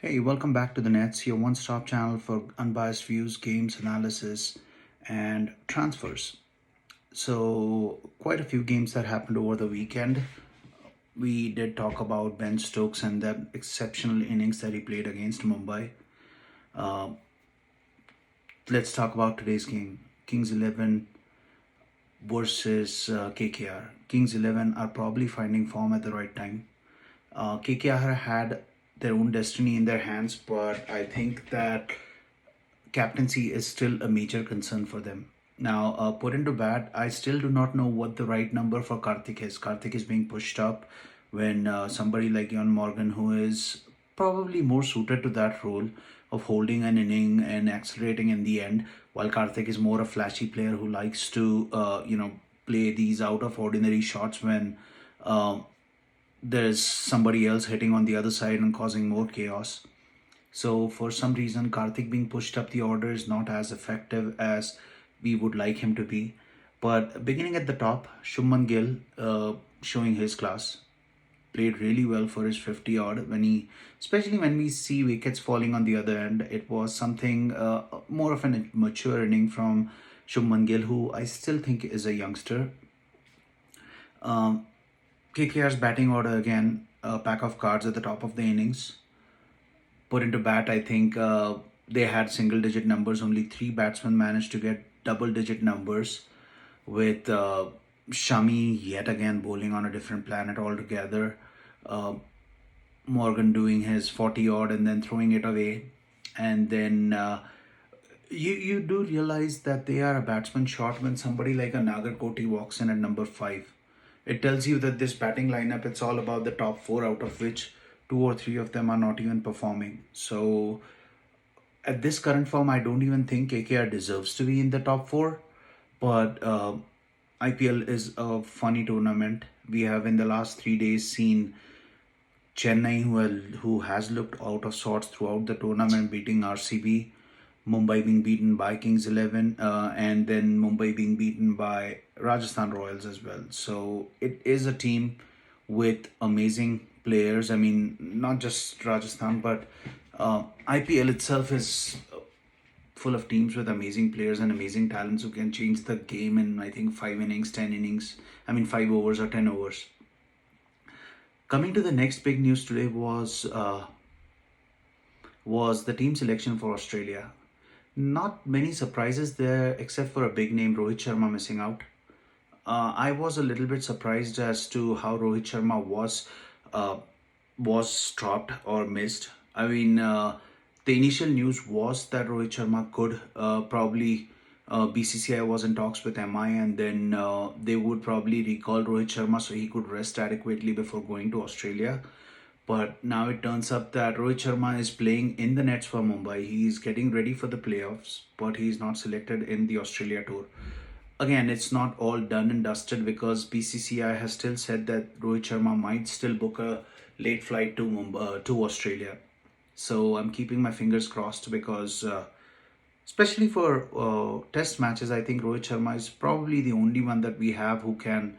Hey, welcome back to the Nets, your one stop channel for unbiased views, games, analysis, and transfers. So, quite a few games that happened over the weekend. We did talk about Ben Stokes and the exceptional innings that he played against Mumbai. Uh, let's talk about today's game Kings 11 versus KKR. Kings 11 are probably finding form at the right time. KKR had their own destiny in their hands, but I think that captaincy is still a major concern for them. Now, put into bat, I still do not know what the right number for Karthik is. Karthik is being pushed up when somebody like Jon Morgan, who is probably more suited to that role of holding an inning and accelerating in the end, while Karthik is more a flashy player who likes to, play these out of ordinary shots when uh, there's somebody else hitting on the other side and causing more chaos. So for some reason, Karthik being pushed up the order is not as effective as we would like him to be. But beginning at the top, Shubman Gill showing his class, played really well for his 50 odd. Especially when we see wickets falling on the other end, it was something more of a mature inning from Shubman Gill, who I still think is a youngster. Um, KKR's batting order again, a pack of cards at the top of the innings. Put into bat, I think they had single digit numbers. Only three batsmen managed to get double digit numbers, with Shami yet again bowling on a different planet altogether. Uh, Morgan doing his 40 odd and then throwing it away. And then you do realize that they are a batsman short when somebody like a Nagarkoti walks in at number 5. It tells you that this batting lineup, it's all about the top 4, out of which 2 or 3 of them are not even performing. So at this current form, I don't even think KKR deserves to be in the top 4. But IPL is a funny tournament. We have in the last 3 days seen Chennai, who has looked out of sorts throughout the tournament, beating RCB, Mumbai being beaten by Kings 11, and then Mumbai being beaten by Rajasthan Royals as well. So it is a team with amazing players. I mean, not just Rajasthan, but IPL itself is full of teams with amazing players and amazing talents who can change the game in, I think, 5 innings, 10 innings. I mean, 5 overs or 10 overs. Coming to the next big news today was the team selection for Australia. Not many surprises there, except for a big name, Rohit Sharma, missing out. I was a little bit surprised as to how Rohit Sharma uh, was dropped or missed. I mean, the initial news was that Rohit Sharma could probably. BCCI was in talks with MI, and then they would probably recall Rohit Sharma so he could rest adequately before going to Australia. But now it turns up that Rohit Sharma is playing in the nets for Mumbai. He's getting ready for the playoffs, but he's not selected in the Australia tour. Again, it's not all done and dusted because BCCI has still said that Rohit Sharma might still book a late flight to to Australia. So I'm keeping my fingers crossed because, especially for test matches, I think Rohit Sharma is probably the only one that we have who can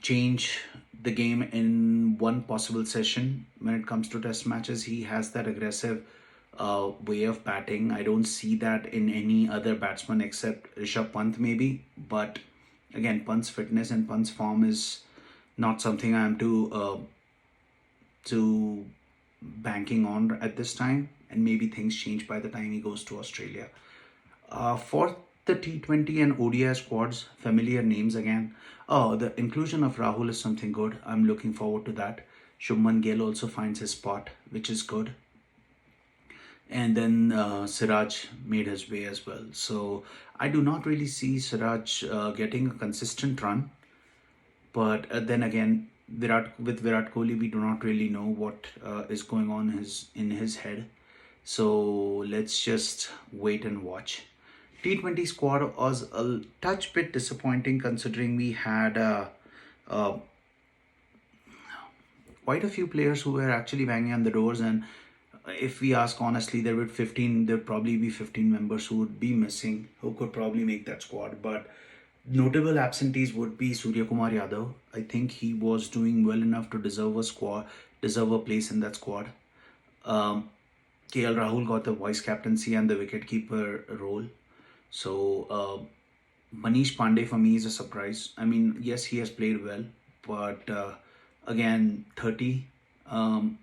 change the game in one possible session. When it comes to test matches, he has that aggressive way of batting. I don't see that in any other batsman except Rishabh Pant maybe. But again, Pant's fitness and Pant's form is not something I'm too banking on at this time, and maybe things change by the time he goes to Australia. For the T20 and ODI squads, familiar names again. Oh, the inclusion of Rahul is something good. I'm looking forward to that. Shubman Gill also finds his spot, which is good. And then Siraj made his way as well. So I do not really see Siraj getting a consistent run. But then again, Virat Kohli, we do not really know what is going on in his head. So let's just wait and watch. T20 squad was a touch bit disappointing considering we had uh, quite a few players who were actually banging on the doors. And if we ask honestly, there'd probably be 15 members who would be missing, who could probably make that squad. But notable absentees would be Surya Kumar Yadav. I think he was doing well enough to deserve a place in that squad. Um, KL Rahul got the vice captaincy and the wicketkeeper role. So Manish Pandey for me is a surprise. I mean, yes, he has played well, but again, 30. Um,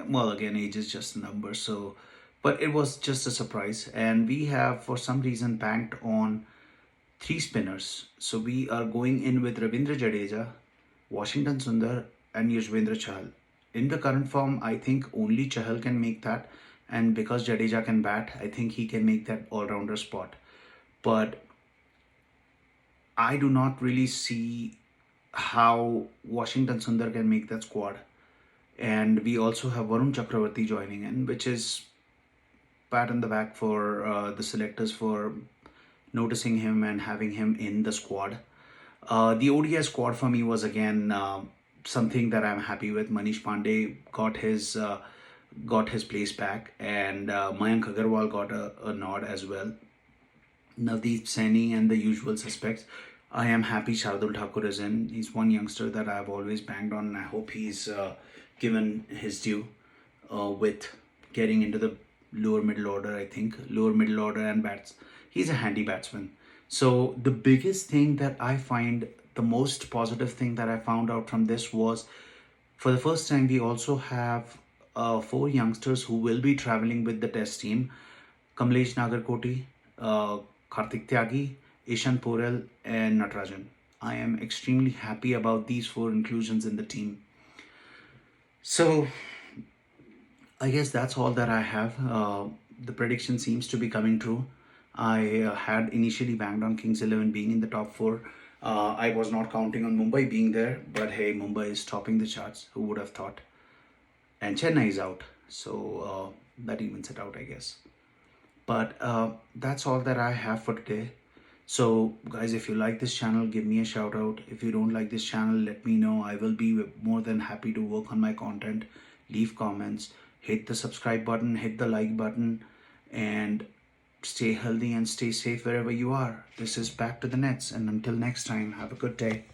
well, again, age is just a number. So, but it was just a surprise, and we have for some reason banked on three spinners. So we are going in with Ravindra Jadeja, Washington Sundar, and Yuzvendra Chahal. In the current form, I think only Chahal can make that, and because Jadeja can bat, I think he can make that all-rounder spot. But I do not really see how Washington Sundar can make that squad. And we also have Varun Chakravarti joining in, which is pat on the back for the selectors for noticing him and having him in the squad. The ODI squad for me was again something that I'm happy with. Manish Pandey got his place back, and Mayank Agarwal got a nod as well. Navdeep Saini and the usual suspects. I am happy Shardul Thakur is in. He's one youngster that I've always banged on, and I hope he's given his due with getting into the lower middle order. I think lower middle order and bats. He's a handy batsman. So the biggest thing that I find, the most positive thing that I found out from this was, for the first time we also have four youngsters who will be traveling with the test team: Kamlesh Nagarkoti, Karthik Tyagi, Ishan Porel, and Natarajan. I am extremely happy about these four inclusions in the team. So I guess that's all that I have. The prediction seems to be coming true. I had initially banged on Kings 11 being in the top four. I was not counting on Mumbai being there, but hey, Mumbai is topping the charts. Who would have thought? And Chennai is out, so that evens it out, I guess. But that's all that I have for today. So, guys, if you like this channel, give me a shout out. If you don't like this channel, let me know. I will be more than happy to work on my content. Leave comments, hit the subscribe button, hit the like button, and stay healthy and stay safe wherever you are. This is Back to the Nets, and until next time, have a good day.